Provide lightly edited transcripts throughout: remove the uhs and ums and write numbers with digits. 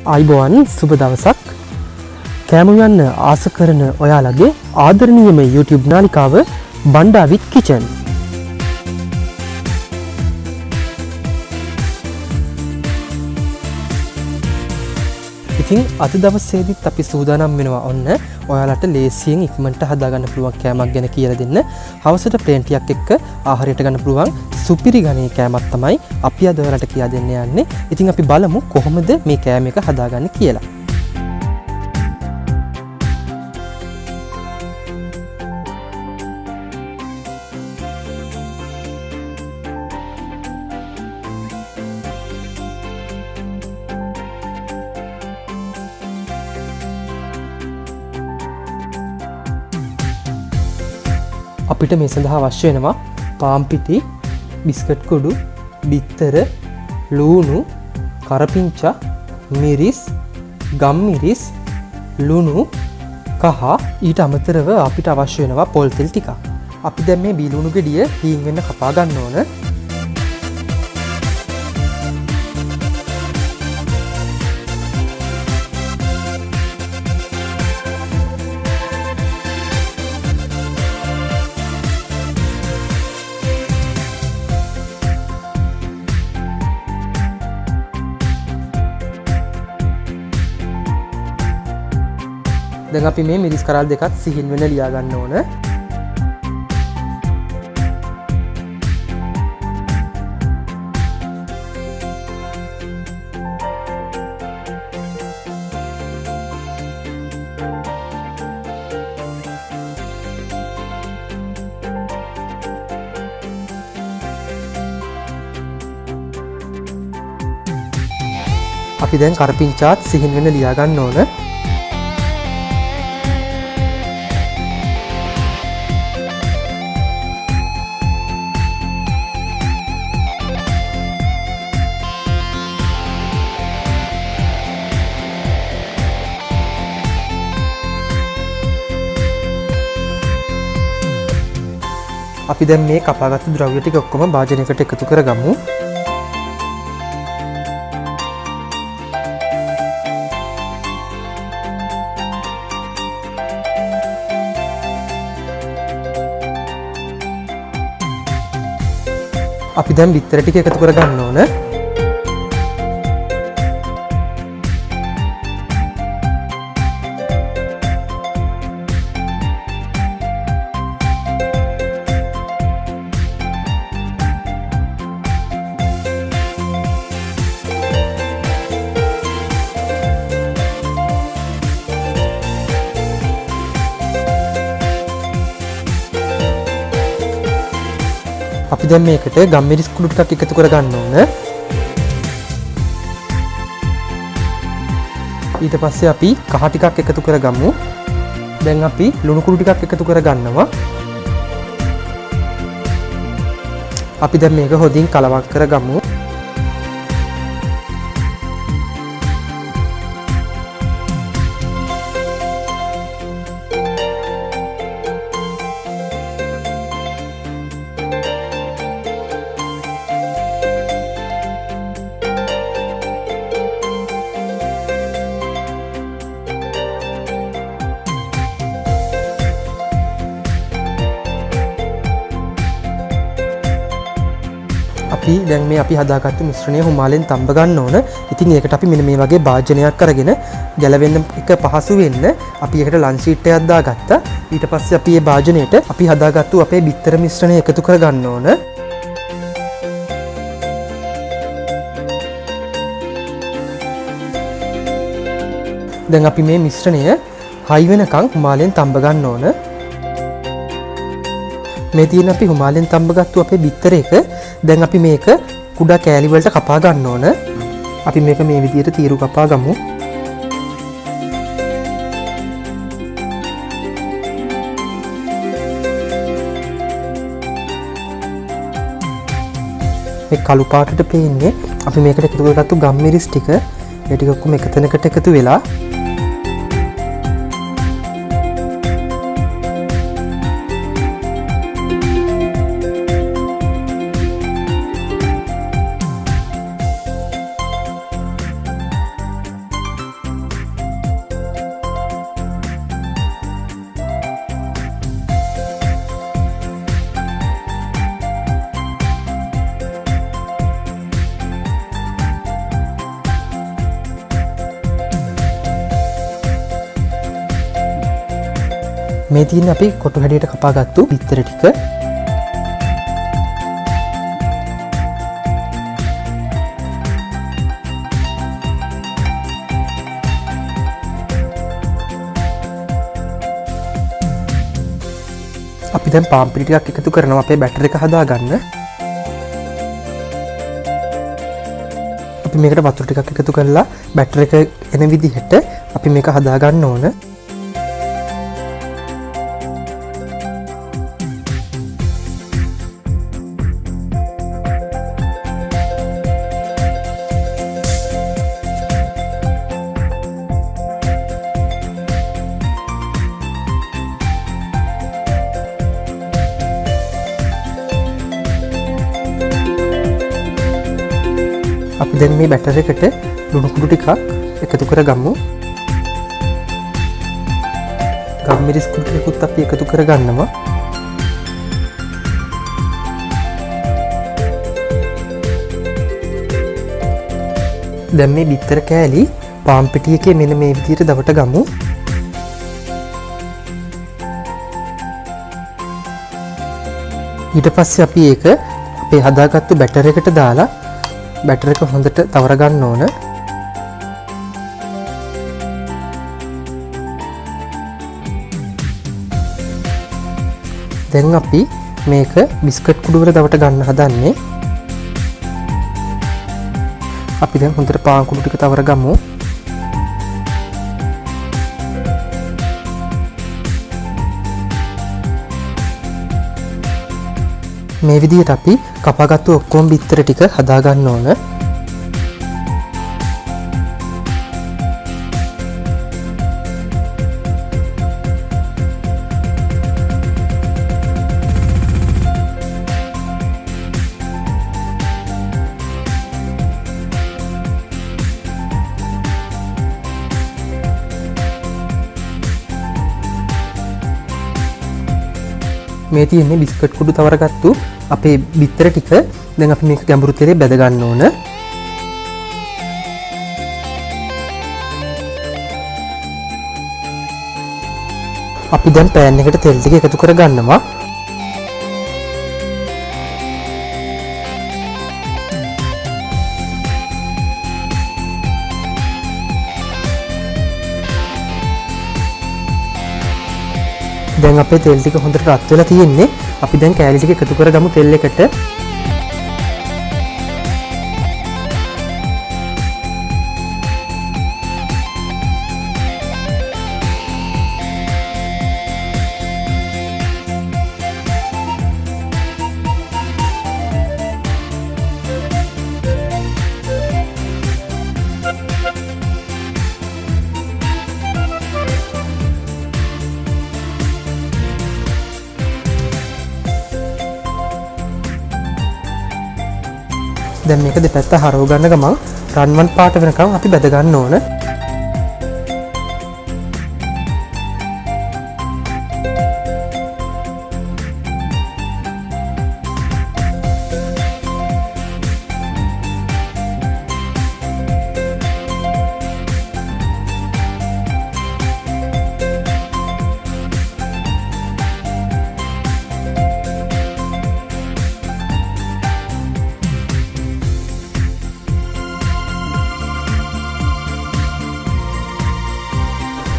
ආයිබෝවන් සුබ දවසක්. කෑම යන්න ආස කරන ඔයාලගේ ආදරණීයම YouTube නාලිකාව Banda with Kitchen. ඉතින් අද දවසේදීත් අපි සූදානම් වෙනවා ඔන්න ඔයාලට ලේසියෙන් ඉක්මනට හදාගන්න පුළුවන් කෑමක් ගැන කියලා දෙන්න. හවසට ප්ලේන් ටිකක් එක්ක ආහාරයට ගන්න පුළුවන් සුපිරි ගණේ කෑමක් තමයි අපි අද ඔයාලට කියලා දෙන්න යන්නේ. ඉතින් අපි බලමු කොහොමද මේ කෑම එක හදාගන්නේ කියලා. අපිට මේ සඳහා අවශ්‍ය වෙනවා පාන් පිටි, බිස්කට් කුඩු, බිත්තර, ලූණු, කරපිංචා, මිරිස්, ගම්මිරිස්, ලුණු, කහ. ඊට අමතරව අපිට අවශ්‍ය වෙනවා පොල් තෙල් ටිකක්. අපි දැන් මේ බීලුණු ගෙඩිය හීන් වෙන්න කපා ගන්න ඕන. දැන් අපි මේ මිරිස් කරල් දෙකත් සිහින් වෙන ලියා ගන්න ඕන. අපි දැන් කරපිංචාත් සිහින් වෙන ලියා ගන්න ඕන. අපි දැන් මේ කපාගත්තු ද්‍රව්‍ය ටික ඔක්කොම භාජනයකට එකතු කරගමු. අපි දැන් බිත්තර ටික එකතු කරගන්න ඕන. අපි දැන් මේකට ගම්මිරිස් කුඩු ටිකක් එකතු කරගන්න ඕන. ඊට පස්සේ අපි කහ ටිකක් එකතු කරගමු. දැන් අපි ලුණු කුඩු ටිකක් එකතු කරගන්නවා. අපි දැන් මේක හොඳින් කලවම් කරගමු. අපි දැන් මේ අපි හදාගත්තු මිශ්‍රණය හුමාලෙන් තඹ ගන්න ඕන. ඉතින් ඒකට අපි මෙන්න මේ වගේ භාජනයක් අරගෙන ගැලවෙන්න එක පහසු වෙන්න අපි ඒකට ලන්ච් ෂීට් එකක් දාගත්තා. ඊට පස්සේ අපි මේ භාජනයට අපි හදාගත්තු අපේ බිත්තර මිශ්‍රණය එකතු කරගන්න ඕන. දැන් අපි මේ මිශ්‍රණය හයි වෙනකන් හුමාලෙන් තඹ ගන්න ඕන. මේ තියෙන අපි හුමාලෙන් තඹගත්තු අපේ බිත්තර එක දැන් අපි මේක කුඩා කෑලි වලට කපා ගන්න ඕන. අපි මේක මේ විදිහට තීරු කපා ගමු. මේ කළු පාටට පේන්නේ අපි මේකට එකතු කරගත්තු ගම්මිරිස් ටික. ඒ ටික ඔක්කොම එකතැනකට එකතු වෙලා මේ තියෙන්නේ අපි කොටු හැඩයට කපාගත්තු බිත්තර ටික. අපි දැන් පාන් පිටි ටිකක් එකතු කරනවා අපේ බැටර් එක හදාගන්න. අපි මේකට වතුර ටිකක් එකතු කරලා බැටර් එක එන විදිහට අපි මේක හදාගන්න ඕන. අපි දැන් මේ බැටර් එකට ලුණු කුඩු ටිකක් එකතු කරගමු. ගම්මිරිස් කුඩු ටිකකුත් අපි එකතු කරගන්නවා. දැන් මේ බිත්තර කෑලි පාන් පිටි එකේ මෙන්න මේ විදිහට දවට ගමු. ඊට පස්සේ අපි ඒක අපේ හදාගත්තු බැටර් එකට දාලා බැටර් එක හොඳට තවර ගන්න ඕන. දැන් අපි මේක බිස්කට් කුඩු වල දවට ගන්න හදන්නේ. අපි දැන් හොඳට පාන් කුඩු ටික තවර ගමු. මේ විදිහට අපි කපාගත්තු ඔක්කොම බිත්තර ටික හදා ගන්න ඕන. මේ තියෙන්නේ බිස්කට් කුඩු තවරගත්තු අපේ බිත්තර ටික. දැන් අපි මේක ගැඹුරු තෙලේ බැද ගන්න ඕන. අපි දැන් පෑන් එකට තෙල් ටික එකතු කර ගන්නවා. දැන් අපේ තෙල් ටික හොඳට රත් වෙලා තියෙන්නේ. අපි දැන් කෑලි ටික එකතු කරගමු තෙල් එකට. දැන් මේක දෙපැත්ත හරව ගන්න ගමන් රන්වන් පාට වෙනකම් අපි බැද ගන්න ඕන.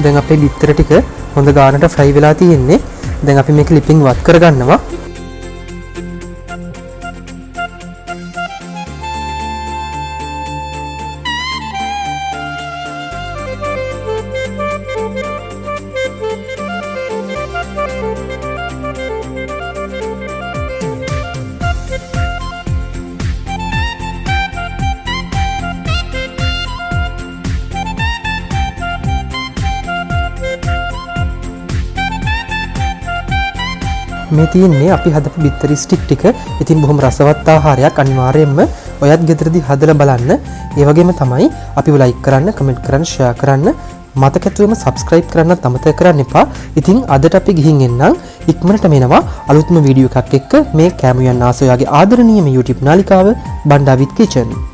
දැන් අපේ බිත්තර ටික හොඳ ගානට ෆ්‍රයි වෙලා තියෙන්නේ. දැන් අපි මේ ක්ලිපින් වත් කරගන්නවා. මේ තියෙන්නේ අපි හදපු බිත්තර ස්ටික් ටික. ඉතින් බොහොම රසවත් ආහාරයක්. අනිවාර්යයෙන්ම ඔයත් ගෙදරදී හදලා බලන්න. ඒ වගේම තමයි අපිව ලයික් කරන්න, කමෙන්ට් කරන්න, ෂෙයා කරන්න, මතකතුවම සබ්ස්ක්‍රයිබ් කරන්නත් අමතක කරන්න එපා. ඉතින් අදට අපි ගිහින් එන්නම්. ඉක්මනට මෙනවා අලුත්ම වීඩියෝ එකක් එක්ක මේ කෑම යන ආසෝයාගේ ආදරණීයම YouTube නාලිකාව Banda with Kitchen.